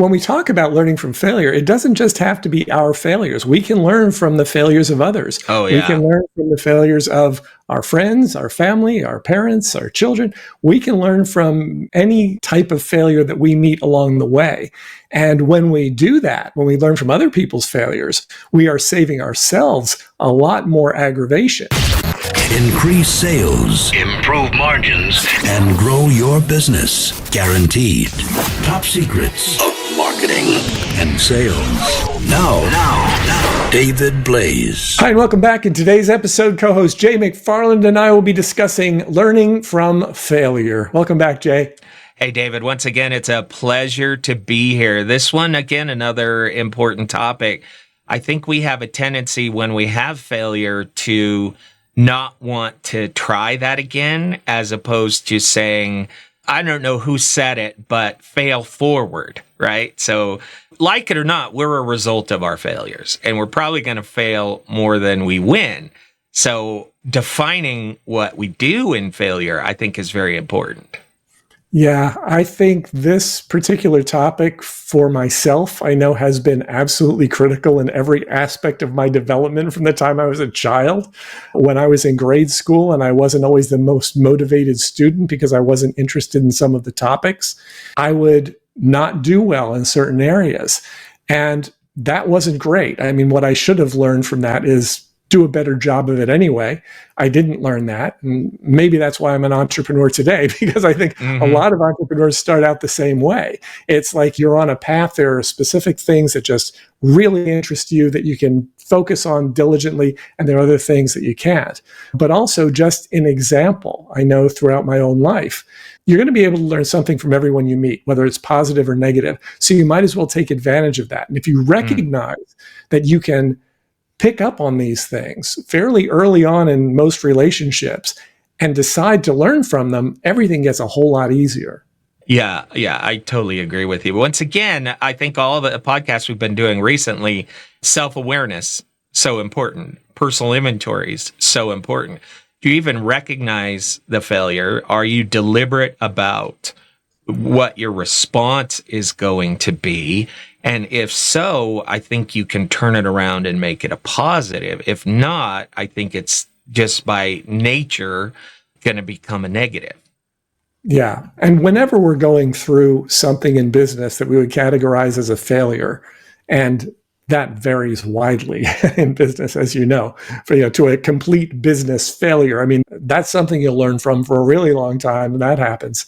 When we talk about learning from failure, it doesn't just have to be our failures. We can learn from the failures of others. Oh, We can yeah. learn from the failures of our friends, our family, our parents, our children. We can learn from any type of failure that we meet along the way. And when we do that, when we learn from other people's failures, we are saving ourselves a lot more aggravation. Increase sales, improve margins, and grow your business. Guaranteed. Top secrets of marketing and sales. Now, David Blaise. Hi, and welcome back. In today's episode, co-host Jay McFarland and I will be discussing learning from failure. Welcome back, Jay. Hey, David, once again, it's a pleasure to be here. This one, again, another important topic. I think we have a tendency when we have failure to not want to try that again, as opposed to saying, I don't know who said it, but fail forward, right? So like it or not, we're a result of our failures, and we're probably going to fail more than we win. So defining what we do in failure, I think, is very important. Yeah, I think this particular topic for myself, I know has been absolutely critical in every aspect of my development from the time I was a child. When I was in grade school and I wasn't always the most motivated student because I wasn't interested in some of the topics, I would not do well in certain areas. And that wasn't great. I mean, what I should have learned from that is do a better job of it anyway. I didn't learn that. And maybe that's why I'm an entrepreneur today, because I think a lot of entrepreneurs start out the same way. It's like you're on a path. There are specific things that just really interest you that you can focus on diligently, and there are other things that you can't. But also, just an example, I know throughout my own life, you're going to be able to learn something from everyone you meet, whether it's positive or negative. So you might as well take advantage of that. And if you recognize that you can pick up on these things fairly early on in most relationships and decide to learn from them, everything gets a whole lot easier. Yeah, I totally agree with you. Once again, I think all the podcasts we've been doing recently, self-awareness, so important. Personal inventories, so important. Do you even recognize the failure? Are you deliberate about what your response is going to be? And if so, I think you can turn it around and make it a positive. If not, I think it's just by nature going to become a negative. Yeah. And whenever we're going through something in business that we would categorize as a failure, and that varies widely in business, as you know, to a complete business failure. I mean, that's something you'll learn from for a really long time, and that happens.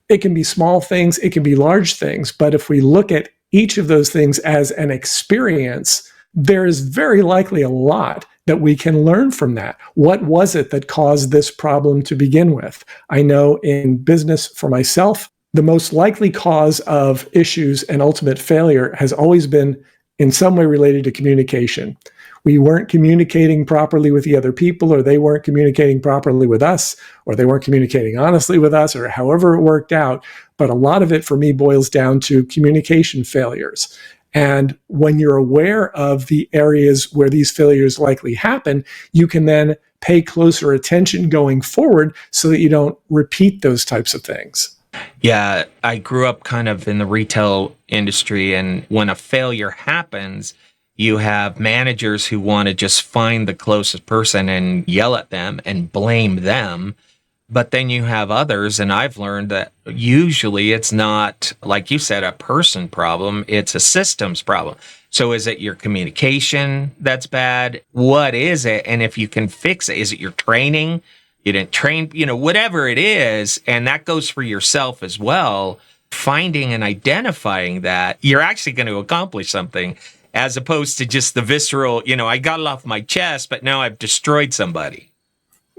It can be small things, it can be large things, but if we look at each of those things as an experience, there is very likely a lot that we can learn from that. What was it that caused this problem to begin with? I know in business for myself, the most likely cause of issues and ultimate failure has always been in some way related to communication. We weren't communicating properly with the other people, or they weren't communicating properly with us, or they weren't communicating honestly with us, or however it worked out. But a lot of it for me boils down to communication failures. And when you're aware of the areas where these failures likely happen, you can then pay closer attention going forward so that you don't repeat those types of things. Yeah, I grew up kind of in the retail industry, and when a failure happens, you have managers who want to just find the closest person and yell at them and blame them. But then you have others, and I've learned that usually it's not, like you said, a person problem, it's a systems problem. So is it your communication that's bad? What is it? And if you can fix it, is it your training? You didn't train, whatever it is. And that goes for yourself as well. Finding and identifying that, you're actually going to accomplish something, as opposed to just the visceral, I got it off my chest, but now I've destroyed somebody.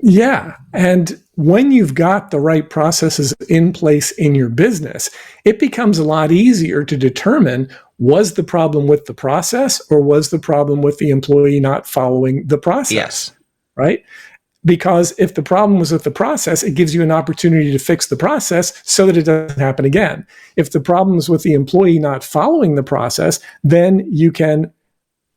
Yeah. And when you've got the right processes in place in your business, it becomes a lot easier to determine, was the problem with the process, or was the problem with the employee not following the process? Yes. Right? Because if the problem was with the process, it gives you an opportunity to fix the process so that it doesn't happen again. If the problem is with the employee not following the process, then you can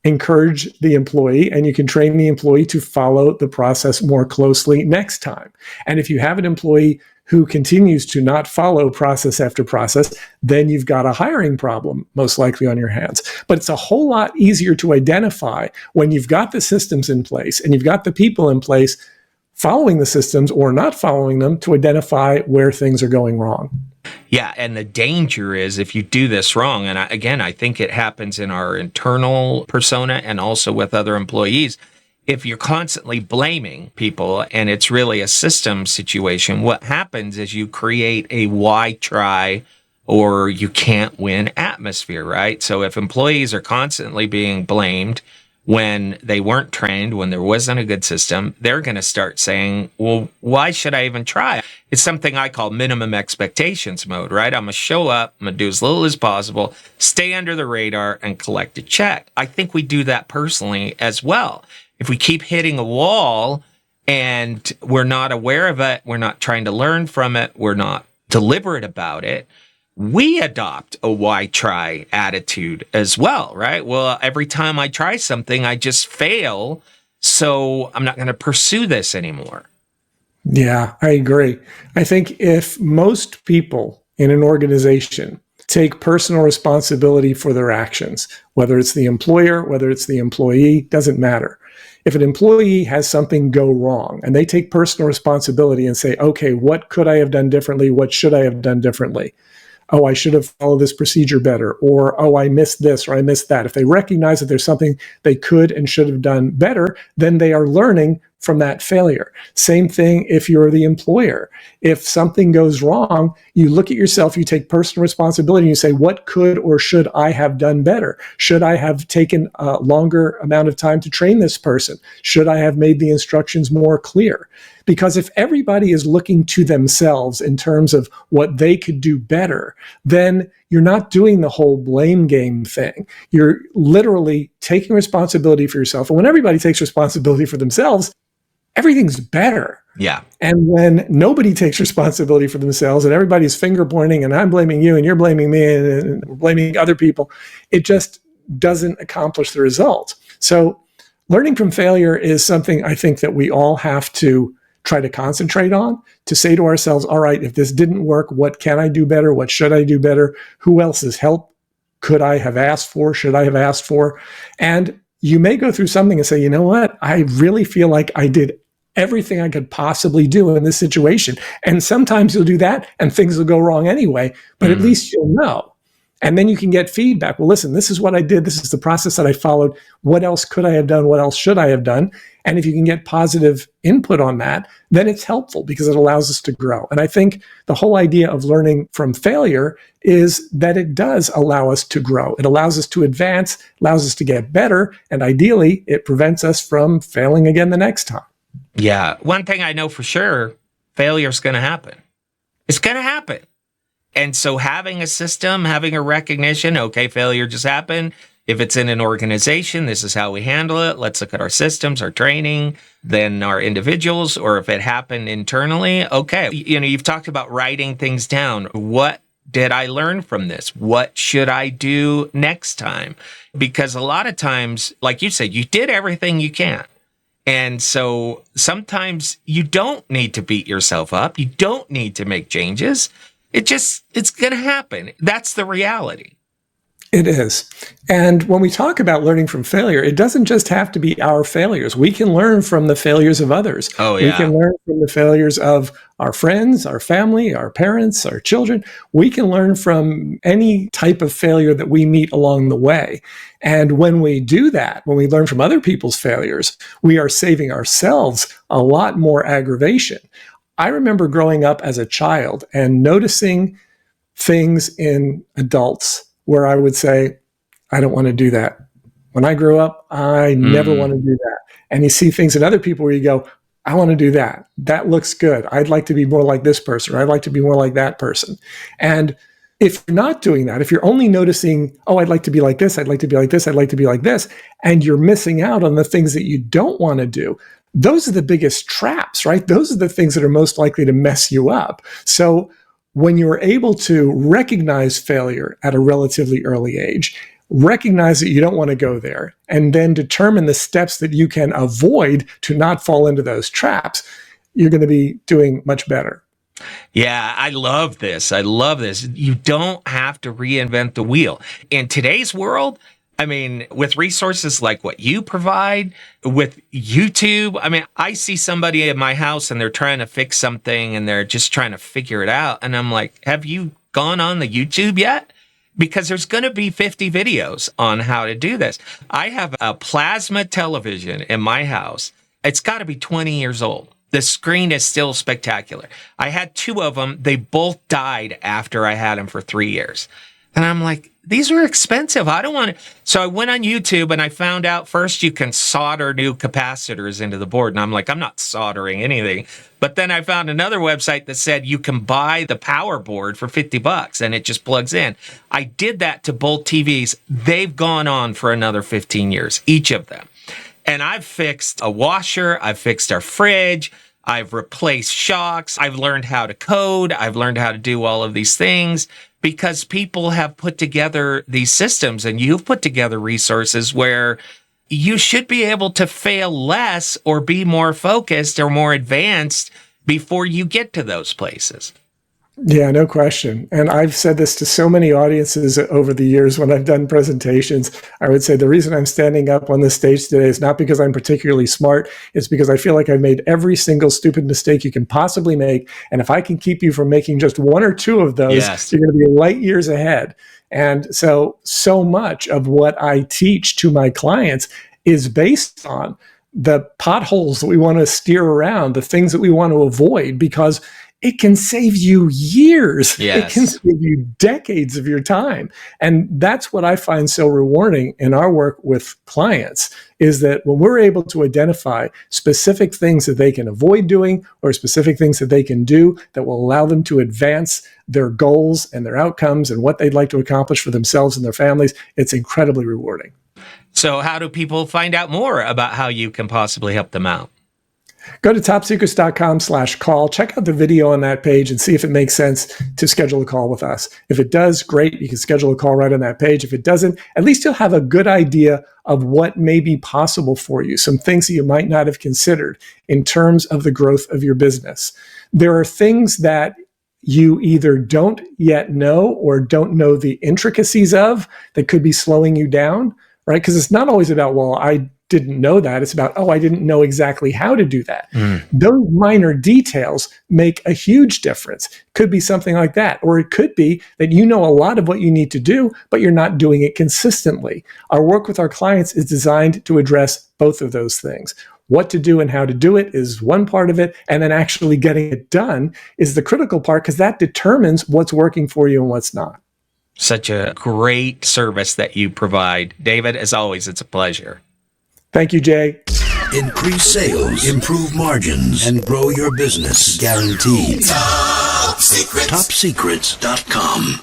encourage the employee, and you can train the employee to follow the process more closely next time. And if you have an employee who continues to not follow process after process, then you've got a hiring problem most likely on your hands. But it's a whole lot easier to identify when you've got the systems in place and you've got the people in place following the systems or not following them to identify where things are going wrong. Yeah, and the danger is if you do this wrong, and I think it happens in our internal persona and also with other employees, if you're constantly blaming people and it's really a system situation, what happens is you create a why try or you can't win atmosphere, right? So if employees are constantly being blamed when they weren't trained, when there wasn't a good system, they're going to start saying, well, why should I even try? It's something I call minimum expectations mode, right? I'm going to show up, I'm going to do as little as possible, stay under the radar and collect a check. I think we do that personally as well. If we keep hitting a wall and we're not aware of it, we're not trying to learn from it, we're not deliberate about it, we adopt a why try attitude as well, right? Well, every time I try something, I just fail, so I'm not going to pursue this anymore. Yeah, I agree. I think if most people in an organization take personal responsibility for their actions, whether it's the employer, whether it's the employee, doesn't matter. If an employee has something go wrong and they take personal responsibility and say, okay, what could I have done differently? What should I have done differently? Oh, I should have followed this procedure better, or, oh, I missed this, or I missed that. If they recognize that there's something they could and should have done better, then they are learning from that failure. Same thing if you're the employer. If something goes wrong, you look at yourself, you take personal responsibility, and you say, what could or should I have done better? Should I have taken a longer amount of time to train this person? Should I have made the instructions more clear? Because if everybody is looking to themselves in terms of what they could do better, then you're not doing the whole blame game thing. You're literally taking responsibility for yourself. And when everybody takes responsibility for themselves, everything's better. Yeah. And when nobody takes responsibility for themselves and everybody's finger pointing and I'm blaming you and you're blaming me and blaming other people, it just doesn't accomplish the result. So learning from failure is something I think that we all have to try to concentrate on, to say to ourselves, all right, if this didn't work, what can I do better? What should I do better? Who else's help could I have asked for? Should I have asked for? And you may go through something and say, you know what? I really feel like I did everything I could possibly do in this situation. And sometimes you'll do that and things will go wrong anyway, but at least you'll know. And then you can get feedback. Well, listen, this is what I did. This is the process that I followed. What else could I have done? What else should I have done? And if you can get positive input on that, then it's helpful because it allows us to grow. And I think the whole idea of learning from failure is that it does allow us to grow. It allows us to advance, allows us to get better, and ideally, it prevents us from failing again the next time. Yeah. One thing I know for sure, failure's going to happen. It's going to happen. And so having a system, having a recognition, okay, failure just happened. If it's in an organization, this is how we handle it. Let's look at our systems, our training, then our individuals, or if it happened internally, okay. You've talked about writing things down. What did I learn from this? What should I do next time? Because a lot of times, like you said, you did everything you can. And so sometimes you don't need to beat yourself up. You don't need to make changes. It's going to happen. That's the reality. It is. And when we talk about learning from failure, it doesn't just have to be our failures. We can learn from the failures of others. Oh, yeah. We can learn from the failures of our friends, our family, our parents, our children. We can learn from any type of failure that we meet along the way. And when we do that, when we learn from other people's failures, we are saving ourselves a lot more aggravation. I remember growing up as a child and noticing things in adults where I would say, I don't want to do that. When I grew up, I never want to do that. And you see things in other people where you go, I want to do that. That looks good. I'd like to be more like this person, or I'd like to be more like that person. And if you're not doing that, if you're only noticing, oh, I'd like to be like this, I'd like to be like this, I'd like to be like this, and you're missing out on the things that you don't want to do, those are the biggest traps, right? Those are the things that are most likely to mess you up. So when you're able to recognize failure at a relatively early age, recognize that you don't want to go there, and then determine the steps that you can avoid to not fall into those traps, you're going to be doing much better. Yeah, I love this. I love this. You don't have to reinvent the wheel. In today's world, I mean, with resources like what you provide, with YouTube, I mean, I see somebody in my house and they're trying to fix something and they're just trying to figure it out. And I'm like, have you gone on the YouTube yet? Because there's going to be 50 videos on how to do this. I have a plasma television in my house. It's got to be 20 years old. The screen is still spectacular. I had 2 of them. They both died after I had them for 3 years. And I'm like, these are expensive. I don't want to. So I went on YouTube and I found out first you can solder new capacitors into the board. And I'm like, I'm not soldering anything. But then I found another website that said you can buy the power board for $50 and it just plugs in. I did that to both TVs. They've gone on for another 15 years, each of them. And I've fixed a washer. I've fixed our fridge. I've replaced shocks. I've learned how to code. I've learned how to do all of these things because people have put together these systems, and you've put together resources where you should be able to fail less or be more focused or more advanced before you get to those places. Yeah, no question. And I've said this to so many audiences over the years when I've done presentations. I would say the reason I'm standing up on this stage today is not because I'm particularly smart. It's because I feel like I've made every single stupid mistake you can possibly make. And if I can keep you from making just 1 or 2 of those, yes, you're going to be light years ahead. And so much of what I teach to my clients is based on the potholes that we want to steer around, the things that we want to avoid, because it can save you years. Yes. It can save you decades of your time. And that's what I find so rewarding in our work with clients, is that when we're able to identify specific things that they can avoid doing or specific things that they can do that will allow them to advance their goals and their outcomes and what they'd like to accomplish for themselves and their families, it's incredibly rewarding. So how do people find out more about how you can possibly help them out? Go to topsecrets.com/call. Check out the video on that page and see if it makes sense to schedule a call with us. If it does, great. You can schedule a call right on that page. If it doesn't, at least you'll have a good idea of what may be possible for you, some things that you might not have considered in terms of the growth of your business. There are things that you either don't yet know or don't know the intricacies of that could be slowing you down, right? Because it's not always about, well, I didn't know that. It's about, I didn't know exactly how to do that. Those minor details make a huge difference. Could be something like that. Or it could be that you know a lot of what you need to do, but you're not doing it consistently. Our work with our clients is designed to address both of those things. What to do and how to do it is one part of it, and then actually getting it done is the critical part, because that determines what's working for you and what's not. Such a great service that you provide. David, as always, it's a pleasure. Thank you, Jay. Increase sales, improve margins, and grow your business. Guaranteed. Top Secrets. TopSecrets.com.